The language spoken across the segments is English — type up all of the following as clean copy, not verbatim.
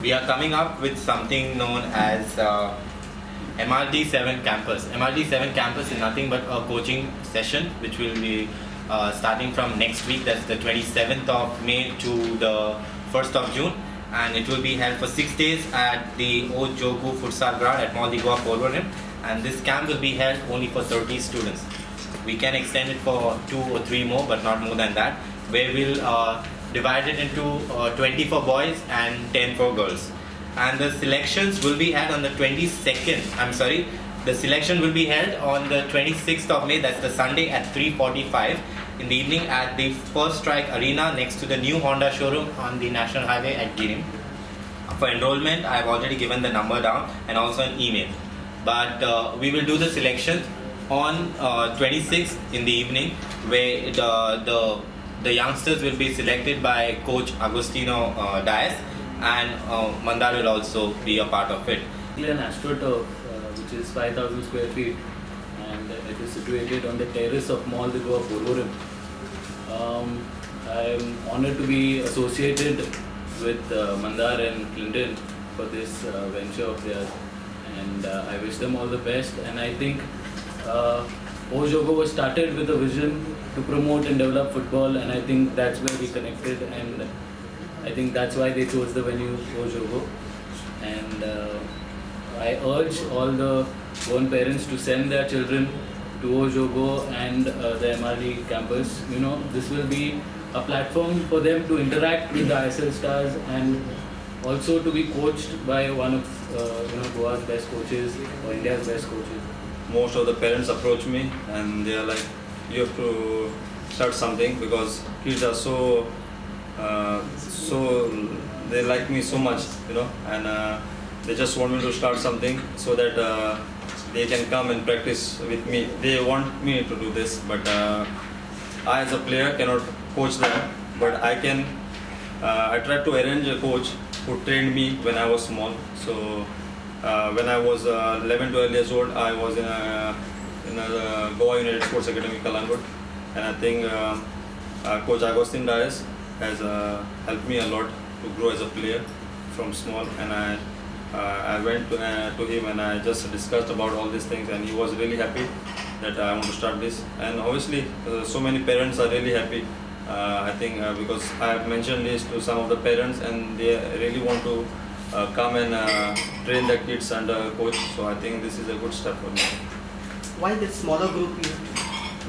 We are coming up with something known as MRT7 Campus. MRT7 Campus is nothing but a coaching session which will be starting from next week, that's the 27th of May to the 1st of June, and it will be held for 6 days at the Ojogu Futsal Ground at Mall the Goa Polvaram, and this camp will be held only for 30 students. We can extend it for 2 or 3 more, but not more than that, where we'll divide it into 20 for boys and 10 for girls. And the selections will be held on the 22nd, the selection will be held on the 26th of May, that's the Sunday at 3:45 in the evening at the First Strike Arena next to the new Honda showroom on the National Highway at Girim. For enrollment, I have already given the number down and also an email. But we will do the selection on 26th in the evening, where the youngsters will be selected by Coach Agostino Dias, and Mandar will also be a part of it. An AstroTurf, which is 5,000 square feet, and it is situated on the terrace of Mall the Goa Polvaram. I am honored to be associated with Mandar and Clinton for this venture of theirs, and I wish them all the best. And I think Ojogo was started with a vision to promote and develop football, and I think that's where we connected, and I think that's why they chose the venue Ojogo. And I urge all the born parents to send their children to Ojogo and the MRD campus. You know, this will be a platform for them to interact with the ISL stars and also to be coached by one of Goa's best coaches or India's best coaches. Most of the parents approach me and they are like, you have to start something, because kids are so they like me so much, and they just want me to start something so that they can come and practice with me. They want me to do this, but I as a player cannot coach them, but I can. I tried to arrange a coach who trained me when I was small. So when I was 11, 12 years old, I was in a Goa United Sports Academy, Kalangut, and I think Coach Agostino Dias has helped me a lot to grow as a player from small. And I went to him and I just discussed about all these things, and he was really happy that I want to start this. And obviously, so many parents are really happy. I think because I have mentioned this to some of the parents, and they really want to come and train the kids under coach. So I think this is a good step for me. Why this smaller group?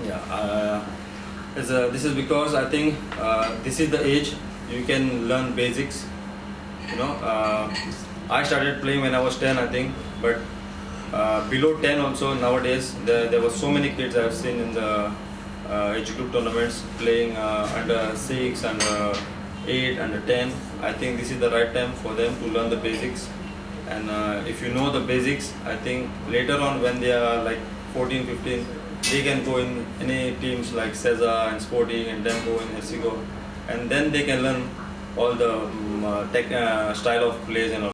Yeah, this is because I think this is the age you can learn basics. I started playing when I was 10, I think, but below 10 also nowadays there were so many kids I have seen in the age group tournaments playing under 6, under 8, under 10. I think this is the right time for them to learn the basics. And if you know the basics, I think later on when they are like 14, 15, they can go in any teams like Cesar and Sporting, and then go in Hersigo, and then they can learn all the style of plays and all.